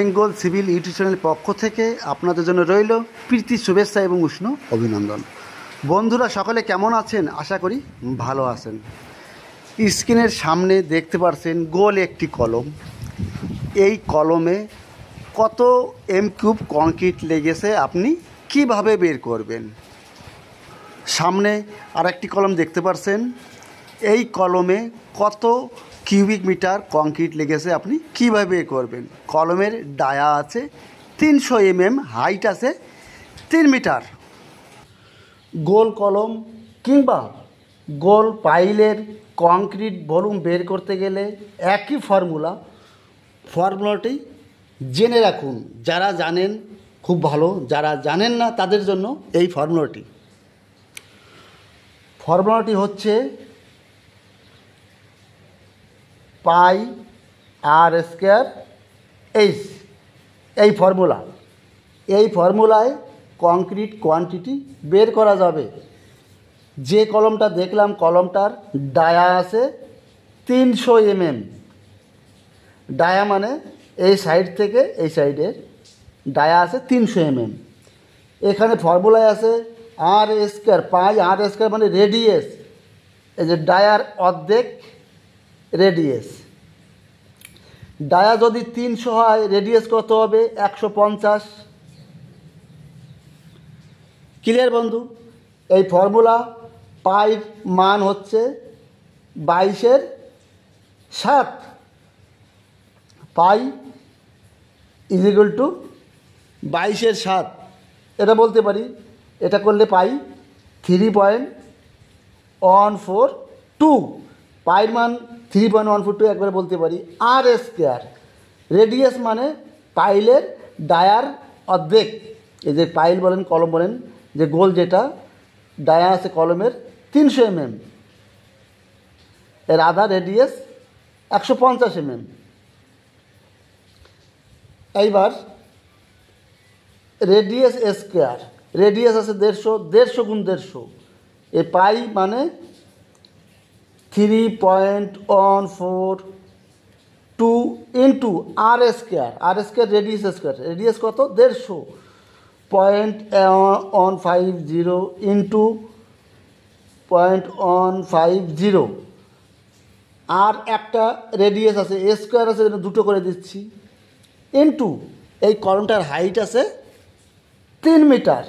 Bengal civil YouTube চ্যানেলের পক্ষ থেকে আপনাদের জন্য রইল প্রীতি শুভেচ্ছা এবং উষ্ণ অভিনন্দন। বন্ধুরা সকলে কেমন আছেন? আশা করি ভালো আছেন। স্ক্রিনের সামনে দেখতে পাচ্ছেন গোল একটি কলম। এই কলমে কত এম কিউব কংক্রিট লেগেছে আপনি কিভাবে বের করবেন? সামনে আরেকটি কলম দেখতে পাচ্ছেন, এই কলমে কত কিউবিক মিটার কংক্রিট লেগেছে আপনি কীভাবে বের করবেন? কলমের ডায়া আছে 300 mm, হাইট আছে 3 মিটার। গোল কলম কিংবা গোল পাইলের কংক্রিট ভলিউম বের করতে গেলে একই ফর্মুলাটি জেনে রাখুন। যারা জানেন খুব ভালো, যারা জানেন না তাদের জন্য এই ফর্মুলাটি হচ্ছে পাই আর স্কোয়ার এইচ। এই ফর্মুলায় কংক্রিট কোয়ান্টিটি বের করা যাবে। যে কলমটা দেখলাম কলমটার ডায়া আছে 300 mm। ডায়া মানে এই সাইড থেকে এই সাইডের ডায়া আছে 300 mm। এখানে ফর্মুলায় আছে আর স্কোয়ার, পাই আর স্কোয়ার মানে রেডিয়াস, এই যে ডায়ার অর্ধেক রেডিয়াস। ডায়া যদি 300 হয় রেডিয়াস কত হবে? 150। ক্লিয়ার বন্ধু? এই ফর্মুলা পাইর মান হচ্ছে 22/7। পাই ইজিক্যাল টু 22/7। এটা বলতে পারি, এটা করলে পাই 3.142। পাইর মান 3.142 একবারে বলতে পারি। আর স্কোয়ার রেডিয়াস মানে পাইলের ডায়ার অর্ধেক। এই যে পাইল বলেন কলম বলেন, যে গোল যেটা ডায়া আছে কলমের 300 mm, এর আধা রেডিয়াস 150 mm। এইবার রেডিয়াস স্কোয়ার, রেডিয়াস আছে 150 গুণ 150। এই পাই মানে 3.142 ইন্টু আর স্কোয়ার। আর স্কোয়ার রেডিয়াস কত? 150.150 ইন্টু 0.150। আর একটা রেডিয়াস আছে স্কোয়ার আছে, দুটো করে দিচ্ছি, ইন্টু এই কলমটার হাইট আছে 3 মিটার।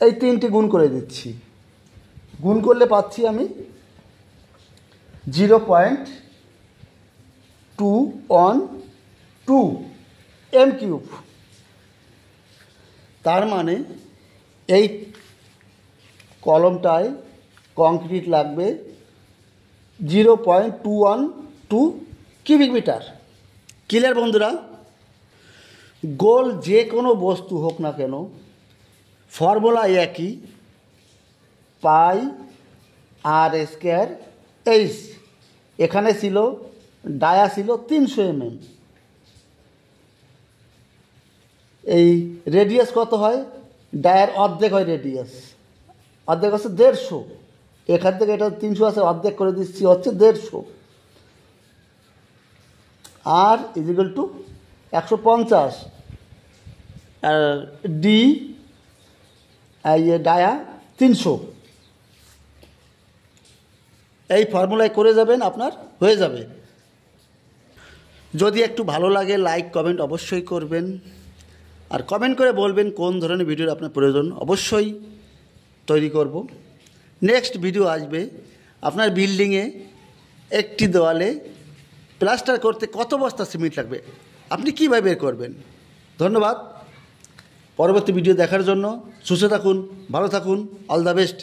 এই 3টি গুণ করে দিচ্ছি। গুণ করলে পাচ্ছি আমি 0.212 m3। তার মানে এই কলমটায় কংক্রিট লাগবে 0.212 কিউবিক মিটার। ক্লিয়ার বন্ধুরা? গোল যে কোনো বস্তু হোক না কেন ফর্মুলা একই, পাই আর স্কোয়ার এইচ। এখানে ছিল ডায়া ছিল 300 mm। এই রেডিয়াস কত হয়? ডায়ার অর্ধেক হয় রেডিয়াস, অর্ধেক আছে 150। এখান থেকে এটা 300 আছে, অর্ধেক করে দিচ্ছি, হচ্ছে 150। আর ইজিক্যাল টু 150। আর ডি ডায়া 300। এই ফর্মুলায় করে যাবেন, আপনার হয়ে যাবে। যদি একটু ভালো লাগে লাইক কমেন্ট অবশ্যই করবেন, আর কমেন্ট করে বলবেন কোন ধরনের ভিডিওর আপনার প্রয়োজন, অবশ্যই তৈরি করব। নেক্সট ভিডিও আসবে আপনার বিল্ডিংয়ে একটি দেওয়ালে প্লাস্টার করতে কত বস্তা সিমেন্ট লাগবে আপনি কীভাবে বের করবেন। ধন্যবাদ। পরবর্তী ভিডিও দেখার জন্য সুস্থ থাকুন, ভালো থাকুন। All the best.